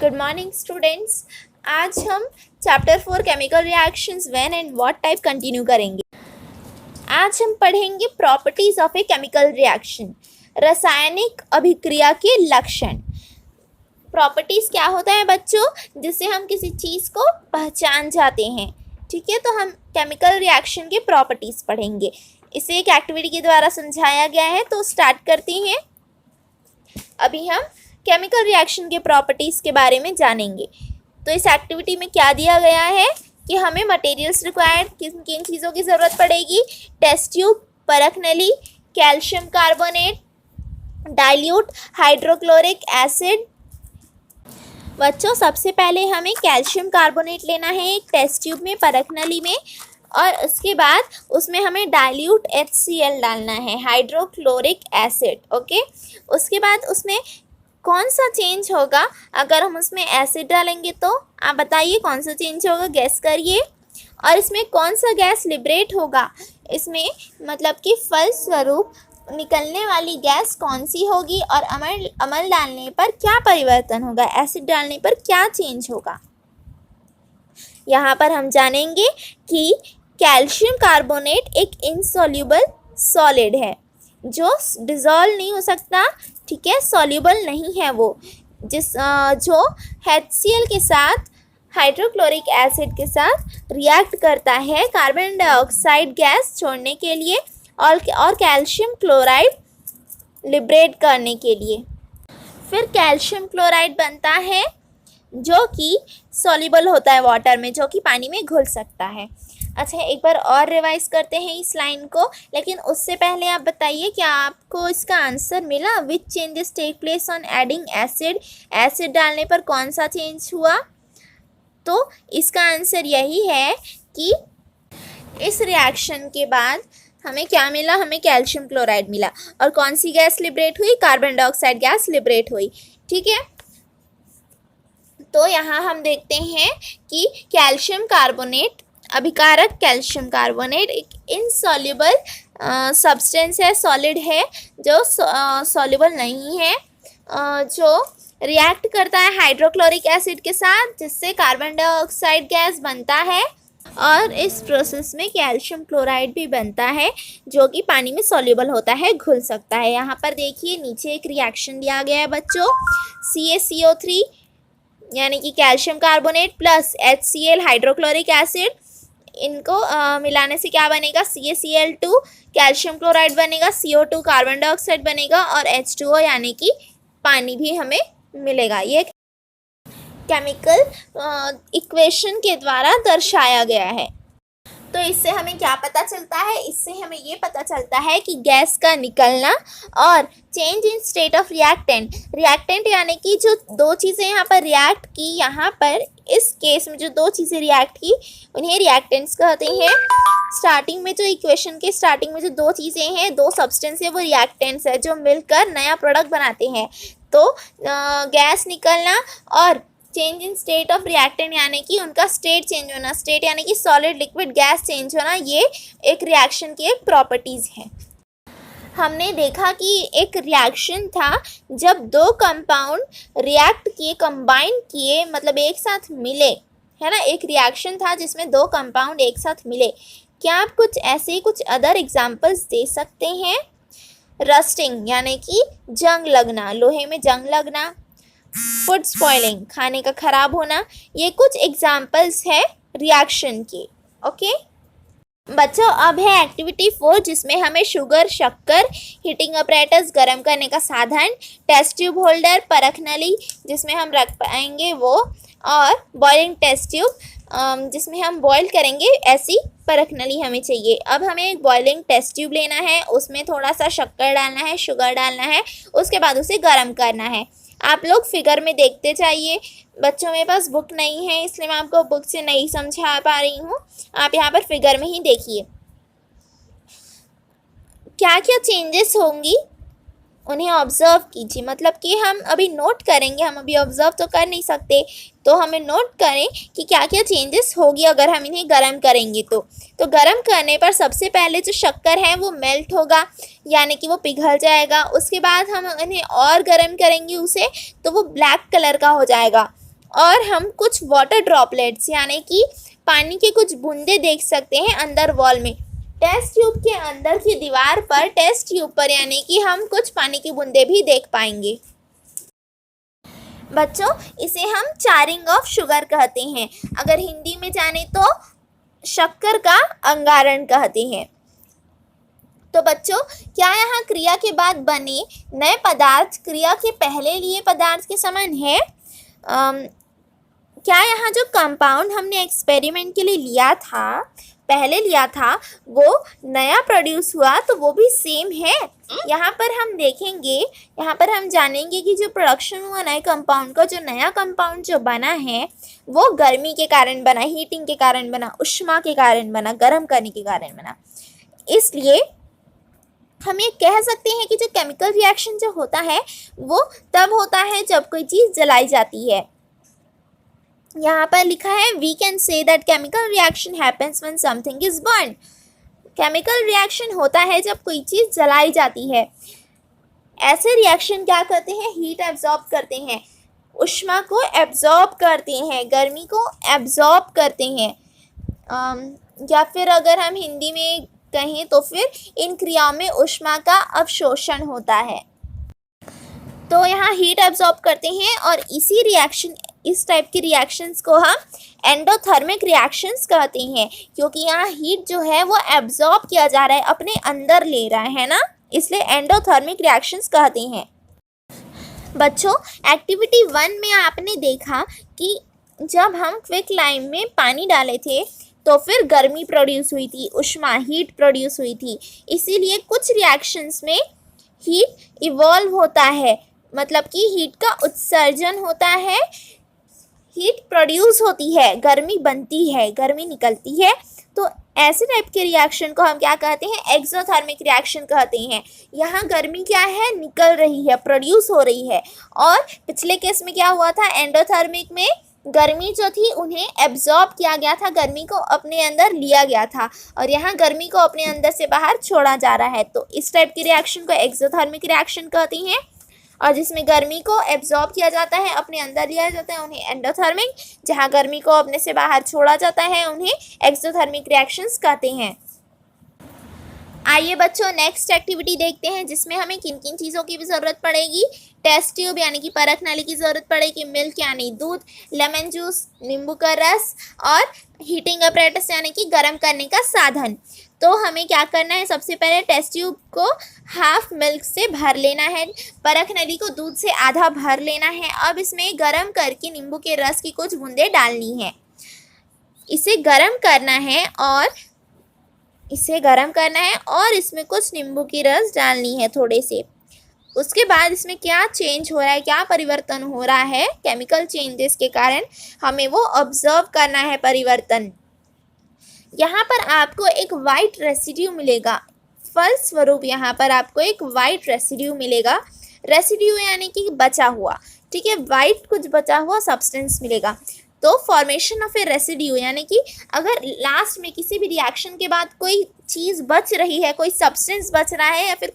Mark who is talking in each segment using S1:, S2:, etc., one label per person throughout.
S1: Good morning students. आज हम chapter 4 chemical reactions when and what type continue करेंगे। आज हम पढ़ेंगे properties of a chemical reaction, रासायनिक अभिक्रिया के लक्षण। प्रॉपर्टीज क्या होता है बच्चों, जिससे हम किसी चीज़ को पहचान जाते हैं। ठीक है, तो हम केमिकल रिएक्शन के प्रॉपर्टीज पढ़ेंगे। इसे एक एक्टिविटी के द्वारा समझाया गया है, तो स्टार्ट करते हैं। अभी हम केमिकल रिएक्शन के प्रॉपर्टीज़ के बारे में जानेंगे। तो इस एक्टिविटी में क्या दिया गया है कि हमें मटेरियल्स रिक्वायर्ड, किन किन चीज़ों की ज़रूरत पड़ेगी। टेस्ट ट्यूब, परख नली, calcium carbonate, dilute hydrochloric acid. बच्चों सबसे पहले हमें कैल्शियम कार्बोनेट लेना है एक टेस्ट ट्यूब में, परख नली में, और उसके बाद उसमें हमें डाइल्यूट HCl डालना है, हाइड्रोक्लोरिक एसिड। ओके, उसके बाद उसमें कौन सा चेंज होगा अगर हम उसमें एसिड डालेंगे, तो आप बताइए कौन सा चेंज होगा, गैस करिए। और इसमें कौन सा गैस लिबरेट होगा, इसमें मतलब कि फलस्वरूप निकलने वाली गैस कौन सी होगी, और अमल डालने पर क्या परिवर्तन होगा, एसिड डालने पर क्या चेंज होगा। यहाँ पर हम जानेंगे कि कैल्शियम कार्बोनेट एक इनसॉल्युबल सॉलिड है जो डिज़ोल्व नहीं हो सकता। ठीक है, सॉल्युबल नहीं है वो, जो HCl के साथ, हाइड्रोक्लोरिक एसिड के साथ रिएक्ट करता है कार्बन डाइऑक्साइड गैस छोड़ने के लिए और कैल्शियम क्लोराइड लिबरेट करने के लिए। फिर कैल्शियम क्लोराइड बनता है जो कि सॉल्युबल होता है वाटर में, जो कि पानी में घुल सकता है। अच्छा, एक बार और रिवाइज करते हैं इस लाइन को, लेकिन उससे पहले आप बताइए क्या आपको इसका आंसर मिला। Which changes take place on adding acid, acid डालने पर कौन सा चेंज हुआ। तो इसका आंसर यही है कि इस रिएक्शन के बाद हमें क्या मिला, हमें कैल्शियम क्लोराइड मिला। और कौन सी गैस लिबरेट हुई, कार्बन डाइऑक्साइड गैस लिबरेट हुई। ठीक है, तो यहाँ हम देखते हैं कि कैल्शियम कार्बोनेट, अभिकारक कैल्शियम कार्बोनेट एक इनसॉल्युबल सब्सटेंस है, सॉलिड है, जो सॉल्युबल नहीं है, जो रिएक्ट करता है हाइड्रोक्लोरिक एसिड के साथ, जिससे कार्बन डाइऑक्साइड गैस बनता है, और इस प्रोसेस में कैल्शियम क्लोराइड भी बनता है जो कि पानी में सॉल्युबल होता है, घुल सकता है। यहाँ पर देखिए नीचे एक रिएक्शन दिया गया है बच्चों, CaCO3 यानी कि calcium carbonate plus HCl hydrochloric acid, इनको मिलाने से क्या बनेगा, CaCl2 कैल्शियम क्लोराइड बनेगा, CO2 कार्बन डाइऑक्साइड बनेगा, और H2O यानी कि पानी भी हमें मिलेगा। ये केमिकल इक्वेशन के द्वारा दर्शाया गया है। तो इससे हमें क्या पता चलता है, इससे हमें ये पता चलता है कि गैस का निकलना और change in state of reactant, reactant यानी कि जो दो चीज़ें यहाँ पर रिएक्ट की, यहाँ पर इस केस में जो दो चीज़ें रिएक्ट की उन्हें रिएक्टेंट्स कहते हैं। स्टार्टिंग में जो इक्वेशन के स्टार्टिंग में जो दो चीज़ें हैं, दो सब्सटेंस है, वो रिएक्टेंट्स है जो मिलकर नया प्रोडक्ट बनाते हैं। तो गैस निकलना और change in state of reactant यानी कि उनका स्टेट चेंज होना, स्टेट यानी कि सॉलिड लिक्विड गैस चेंज होना, ये एक रिएक्शन की एक प्रॉपर्टीज़ है। हमने देखा कि एक रिएक्शन था जब दो कंपाउंड रिएक्ट किए, कंबाइन किए, मतलब एक साथ मिले, है ना। एक रिएक्शन था जिसमें दो कंपाउंड एक साथ मिले। क्या आप कुछ ऐसे कुछ अदर एग्जांपल्स दे सकते हैं। रस्टिंग यानी कि जंग लगना, लोहे में जंग लगना, फूड स्पॉइलिंग खाने का खराब होना, ये कुछ एग्जाम्पल्स है रिएक्शन के। ओके बच्चों, अब है एक्टिविटी 4 जिसमें हमें शुगर, शक्कर, हीटिंग अपरेटस गर्म करने का साधन, टेस्ट ट्यूब होल्डर, परख नली जिसमें हम रख पाएंगे वो, और बॉइलिंग टेस्ट ट्यूब जिसमें हम बॉईल करेंगे, ऐसी परख नली हमें चाहिए। अब हमें एक बॉइलिंग टेस्ट ट्यूब लेना है, उसमें थोड़ा सा शक्कर डालना है, शुगर डालना है, उसके बाद उसे गर्म करना है। आप लोग फिगर में देखते जाइए। बच्चों मेरे पास बुक नहीं है इसलिए मैं आपको बुक से नहीं समझा पा रही हूँ, आप यहाँ पर फिगर में ही देखिए क्या क्या चेंजेस होंगी, उन्हें ऑब्ज़र्व कीजिए। मतलब कि हम अभी नोट करेंगे, हम अभी ऑब्ज़र्व तो कर नहीं सकते, तो हमें नोट करें कि क्या क्या चेंजेस होगी अगर हम इन्हें गर्म करेंगे। तो गर्म करने पर सबसे पहले जो शक्कर है वो मेल्ट होगा, यानी कि वो पिघल जाएगा। उसके बाद हम इन्हें और गर्म करेंगे उसे, तो वो ब्लैक कलर का हो जाएगा। और हम कुछ वाटर ड्रॉपलेट्स यानी कि पानी के कुछ बूंदे देख सकते हैं अंदर वॉल में। टेस्ट ट्यूब के अंदर की दीवार पर, टेस्ट ट्यूब पर यानी कि हम कुछ पानी की बूंदे भी देख पाएंगे। बच्चों, इसे हम चारिंग ऑफ शुगर कहते हैं। अगर हिंदी में जाने तो शक्कर का अंगारण कहते हैं। तो बच्चों, क्या यहाँ क्रिया के बाद बने नए पदार्थ क्रिया के पहले लिए पदार्थ के समान है? क्या यहाँ जो कंपाउंड हमने एक्सपेरिमेंट के लिए पहले लिया था, वो नया प्रोड्यूस हुआ तो वो भी सेम है? यहाँ पर हम देखेंगे, यहाँ पर हम जानेंगे कि जो प्रोडक्शन हुआ नए कंपाउंड का, जो नया कंपाउंड जो बना है वो गर्मी के कारण बना, हीटिंग के कारण बना, ऊष्मा के कारण बना, गर्म करने के कारण बना। इसलिए हम ये कह सकते हैं कि जो केमिकल रिएक्शन जो होता है वो तब होता है जब कोई चीज़ जलाई जाती है। यहाँ पर लिखा है we can say that chemical reaction happens when something is burn. Chemical reaction होता है जब कोई चीज़ जलाई जाती है। ऐसे रिएक्शन क्या करते हैं? हीट एब्जॉर्ब करते हैं, ऊष्मा को एब्जॉर्ब करते हैं, गर्मी को एब्जॉर्ब करते हैं। या फिर अगर हम हिंदी में कहें तो फिर इन क्रियाओं में ऊष्मा का अवशोषण होता है। तो यहाँ हीट एब्जॉर्ब करते हैं और इस टाइप के रिएक्शंस को हम एंडोथर्मिक रिएक्शंस कहते हैं, क्योंकि यहाँ हीट जो है वो एब्जॉर्ब किया जा रहा है, अपने अंदर ले रहा है ना, इसलिए एंडोथर्मिक रिएक्शंस कहते हैं। बच्चों, एक्टिविटी 1 में आपने देखा कि जब हम क्विक लाइम में पानी डाले थे तो फिर गर्मी प्रोड्यूस हुई थी, ऊष्मा हीट प्रोड्यूस हुई थी। इसीलिए कुछ रिएक्शंस में हीट इवॉल्व होता है, मतलब कि हीट का उत्सर्जन होता है, हीट प्रोड्यूस होती है, गर्मी बनती है, गर्मी निकलती है। तो ऐसे टाइप के रिएक्शन को हम क्या कहते हैं? एक्सोथर्मिक रिएक्शन कहते हैं। यहाँ गर्मी क्या है? निकल रही है, प्रोड्यूस हो रही है। और पिछले केस में क्या हुआ था? एंडोथर्मिक में गर्मी जो थी उन्हें एब्जॉर्ब किया गया था, गर्मी को अपने अंदर लिया गया था, और यहाँ गर्मी को अपने अंदर से बाहर छोड़ा जा रहा है। तो इस टाइप के रिएक्शन को एक्सोथर्मिक रिएक्शन कहते हैं। और जिसमें गर्मी को एब्जॉर्ब किया जाता है, अपने अंदर लिया जाता है, उन्हें एंडोथर्मिक, जहाँ गर्मी को अपने से बाहर छोड़ा जाता है, उन्हें एक्सोथर्मिक रिएक्शंस कहते हैं। आइए बच्चों, नेक्स्ट एक्टिविटी देखते हैं जिसमें हमें किन किन चीज़ों की भी ज़रूरत पड़ेगी। टेस्ट ट्यूब यानी कि परख नली की ज़रूरत पड़ेगी, मिल्क यानी दूध, लेमन जूस नींबू का रस, और हीटिंग अपरेटस यानी कि गर्म करने का साधन। तो हमें क्या करना है? सबसे पहले टेस्ट ट्यूब को हाफ मिल्क से भर लेना है, परख नली को दूध से आधा भर लेना है। अब इसमें गर्म करके नींबू के रस की कुछ बूंदें डालनी है। इसे गर्म करना है और इसमें कुछ नींबू की रस डालनी है थोड़े से। उसके बाद इसमें क्या चेंज हो रहा है, क्या परिवर्तन हो रहा है, केमिकल चेंजेस के कारण हमें वो ऑब्जर्व करना है परिवर्तन। यहाँ पर आपको एक वाइट रेसिड्यू मिलेगा, फलस्वरूप यहाँ पर आपको एक वाइट रेसिड्यू मिलेगा। रेसिड्यू यानी कि बचा हुआ, ठीक है, वाइट कुछ बचा हुआ सब्सटेंस मिलेगा। तो फॉर्मेशन ऑफ ए रेसिड्यू यानी कि अगर लास्ट में किसी भी रिएक्शन के बाद कोई चीज़ बच रही है, कोई सब्सटेंस बच रहा है या फिर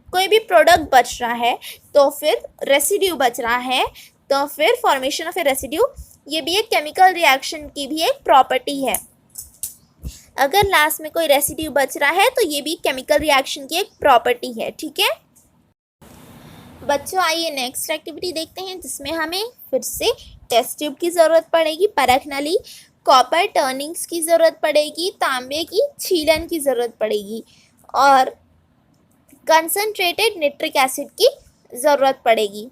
S1: कोई भी प्रोडक्ट बच रहा है, तो फिर रेसिड्यू बच रहा है, तो फिर फॉर्मेशन ऑफ ए रेसिड्यू, ये भी एक केमिकल रिएक्शन की भी एक प्रॉपर्टी है। अगर लास्ट में कोई रेसिड्यू बच रहा है तो ये भी केमिकल रिएक्शन की एक प्रॉपर्टी है, ठीक है बच्चों। आइए नेक्स्ट एक्टिविटी देखते हैं जिसमें हमें फिर से टेस्ट ट्यूब की ज़रूरत पड़ेगी, परख नली, कॉपर टर्निंग्स की ज़रूरत पड़ेगी, तांबे की छीलन की ज़रूरत पड़ेगी, और कंसनट्रेटेड निट्रिक एसिड की ज़रूरत पड़ेगी।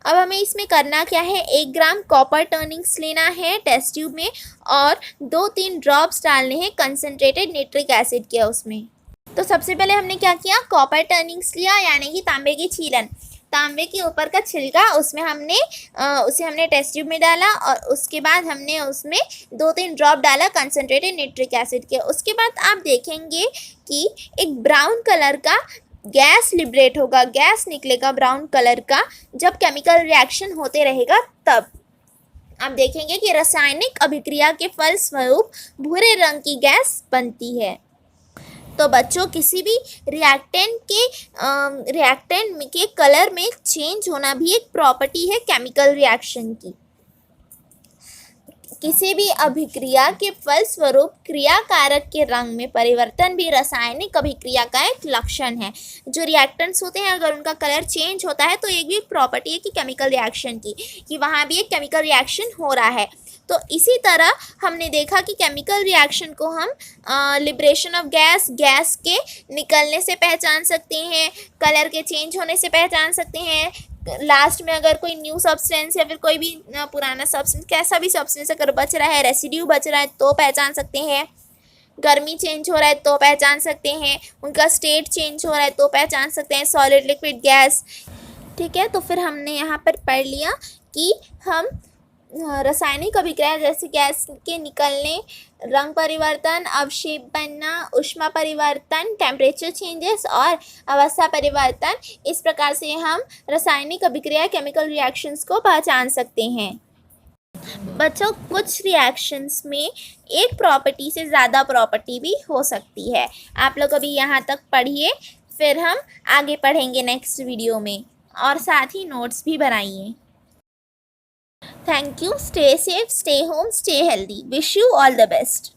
S1: अब हमें इसमें करना क्या है? 1 ग्राम कॉपर टर्निंग्स लेना है टेस्ट ट्यूब में, और 2-3 ड्रॉप्स डालने हैं कंसनट्रेटेड निट्रिक एसिड के उसमें। तो सबसे पहले हमने क्या किया? कॉपर टर्निंग्स लिया यानी कि तांबे की छीलन, तांबे के ऊपर का छिलका, उसे हमने टेस्ट ट्यूब में डाला, और उसके बाद हमने उसमें 2-3 ड्रॉप डाला कंसनट्रेटेड निट्रिक एसिड के। उसके बाद आप देखेंगे कि एक ब्राउन कलर का गैस लिबरेट होगा, गैस निकलेगा ब्राउन कलर का। जब केमिकल रिएक्शन होते रहेगा तब आप देखेंगे कि रासायनिक अभिक्रिया के फलस्वरूप भूरे रंग की गैस बनती है। तो बच्चों, किसी भी रिएक्टेंट के कलर में चेंज होना भी एक प्रॉपर्टी है केमिकल रिएक्शन की। किसी भी अभिक्रिया के फलस्वरूप क्रिया कारक के रंग में परिवर्तन भी रासायनिक अभिक्रिया का एक लक्षण है। जो रिएक्टेंट्स होते हैं अगर उनका कलर चेंज होता है तो एक भी प्रॉपर्टी है कि केमिकल रिएक्शन की, कि वहाँ भी एक केमिकल रिएक्शन हो रहा है। तो इसी तरह हमने देखा कि केमिकल रिएक्शन को हम लिबरेशन ऑफ गैस के निकलने से पहचान सकते हैं, कलर के चेंज होने से पहचान सकते हैं, लास्ट में अगर कोई न्यू सब्सटेंस या फिर कोई भी पुराना सब्सटेंस, कैसा भी सब्सटेंस अगर बच रहा है, रेसिड्यू बच रहा है तो पहचान सकते हैं, गर्मी चेंज हो रहा है तो पहचान सकते हैं, उनका स्टेट चेंज हो रहा है तो पहचान सकते हैं, सॉलिड लिक्विड गैस। ठीक है, तो फिर हमने यहाँ पर पढ़ लिया कि हम रासायनिक अभिक्रिया जैसे गैस के निकलने, रंग परिवर्तन, अवक्षेप बनना, ऊष्मा परिवर्तन, टेम्परेचर चेंजेस और अवस्था परिवर्तन, इस प्रकार से हम रासायनिक अभिक्रिया केमिकल रिएक्शंस को पहचान सकते हैं। बच्चों, कुछ रिएक्शंस में एक प्रॉपर्टी से ज़्यादा प्रॉपर्टी भी हो सकती है। आप लोग अभी यहाँ तक पढ़िए, फिर हम आगे पढ़ेंगे नेक्स्ट वीडियो में, और साथ ही नोट्स भी बनाइए। Thank you. Stay safe, stay home, stay healthy. Wish you all the best.